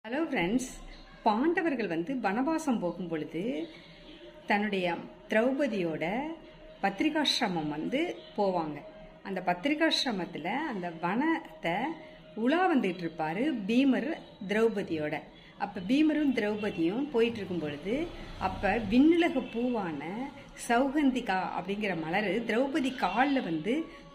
Hello friends, பாண்டவர்கள் வனவாசம் போகும் பொழுது தன்னுடைய திரௌபதியோட பத்திரிகாசிரமம் போவாங்க. அந்த பத்திரிகாசிரமத்தில் அந்த வனத்தை உலா வந்துகிட்டு இருப்பார் பீமர் திரௌபதியோட. அப்போ பீமரும் திரௌபதியும் போயிட்டு இருக்கும் பொழுது அப்போ விண்ணுலக பூவான சௌகந்திகா அப்படிங்கிற மலர் திரௌபதி காலில்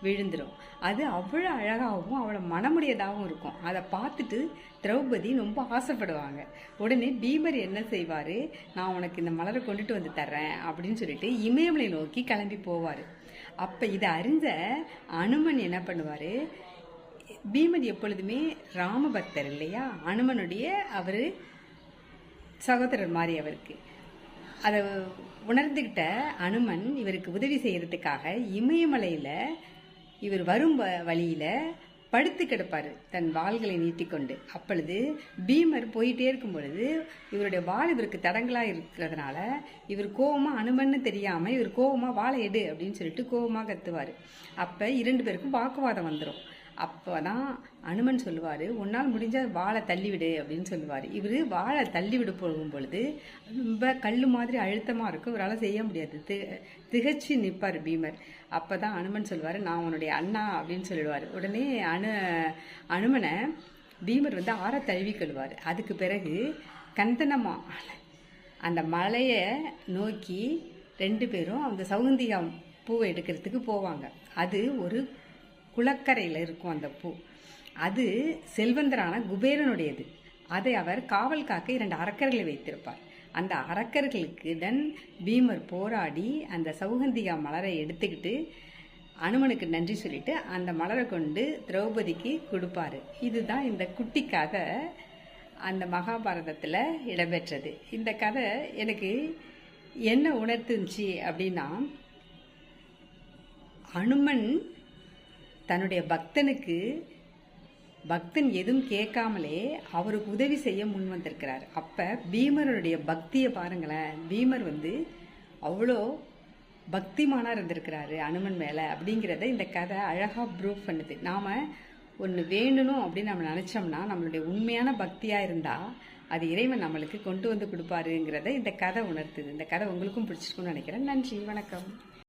விழுந்துடும். அது அவ்வளோ அழகாகவும் அவ்வளோ மனமுடையதாகவும் இருக்கும். அதை பார்த்துட்டு திரௌபதி ரொம்ப ஆசைப்படுவாங்க. உடனே பீமர் என்ன செய்வார், நான் உனக்கு இந்த மலரை கொண்டுட்டு வந்து தர்றேன் அப்படின்னு சொல்லிட்டு இமயமலை நோக்கி கிளம்பி போவார். அப்போ இதை அறிஞ்ச அனுமன் என்ன பண்ணுவார், பீமன் எப்பொழுதுமே ராமபக்தர் இல்லையா, அனுமனுடைய அவர் சகோதரர் மாதிரி அவருக்கு. அதை உணர்ந்துக்கிட்ட அனுமன் இவருக்கு உதவி செய்யறதுக்காக இமயமலையில் இவர் வரும் வழியில் படுத்து கிடப்பார் தன் வாள்களை நீட்டிக்கொண்டு. அப்பொழுது பீமர் போயிட்டே இருக்கும் பொழுது இவருடைய வாள் இவருக்கு தடங்களாக இருக்கிறதுனால இவர் கோவமாக அனுமன்னு தெரியாமல் இவர் கோவமாக வாழை எடு அப்படின்னு சொல்லிட்டு கோவமாக கத்துவார். அப்போ 2 பேருக்கும் வாக்குவாதம் வந்துடும். அப்போ தான் அனுமன் சொல்லுவார், உன்னால் முடிஞ்சால் வாழை தள்ளிவிடு அப்படின்னு சொல்லுவார். இவர் வாழை தள்ளிவிட போகும் பொழுது ரொம்ப கல் மாதிரி அழுத்தமாக இருக்கும், இவரால் செய்ய முடியாது. திகச்சு நிற்பார் பீமர். அப்போ தான் அனுமன் சொல்லுவார், நான் உன்னுடைய அண்ணா அப்படின்னு சொல்லிடுவார். உடனே அனுமனை பீமர் ஆற தழுவி கொள்வார். அதுக்கு பிறகு கந்தனமா அந்த மலையை நோக்கி 2 பேரும் அந்த சௌகந்திகா பூவை எடுக்கிறதுக்கு போவாங்க. அது ஒரு குளக்கரையில் இருக்கும் அந்த பூ. அது செல்வந்தரான குபேரனுடையது. அதை அவர் காவல் காக்க 2 அரக்கர்களை வைத்திருப்பார். அந்த அரக்கர்களுக்குடன் பீமர் போராடி அந்த சௌகந்திகா மலரை எடுத்துக்கிட்டு அனுமனுக்கு நன்றி சொல்லிட்டு அந்த மலரை கொண்டு திரௌபதிக்கு கொடுப்பாரு. இதுதான் இந்த குட்டி கதை அந்த மகாபாரதத்தில் இடம்பெற்றது. இந்த கதை எனக்கு என்ன உணர்த்துச்சு அப்படின்னா, அனுமன் தன்னுடைய பக்தன் எதுவும் கேட்காமலே அவருக்கு உதவி செய்ய முன் வந்திருக்கிறார். அப்போ பீமருடைய பக்தியை பாருங்களேன். பீமர் அவ்வளோ பக்திமானாக இருந்திருக்கிறாரு அனுமன் மேலே அப்படிங்கிறத இந்த கதை அழகாக ப்ரூவ் பண்ணுது. நாம் ஒன்று வேண்டணும் அப்படின்னு நம்ம நினச்சோம்னா நம்மளுடைய உண்மையான பக்தியாக இருந்தால் அது இறைவன் நம்மளுக்கு கொண்டு வந்து கொடுப்பாருங்கிறத இந்த கதை உணர்த்துது. இந்த கதை உங்களுக்கும் பிடிச்சிருக்குன்னு நினைக்கிறேன். நன்றி, வணக்கம்.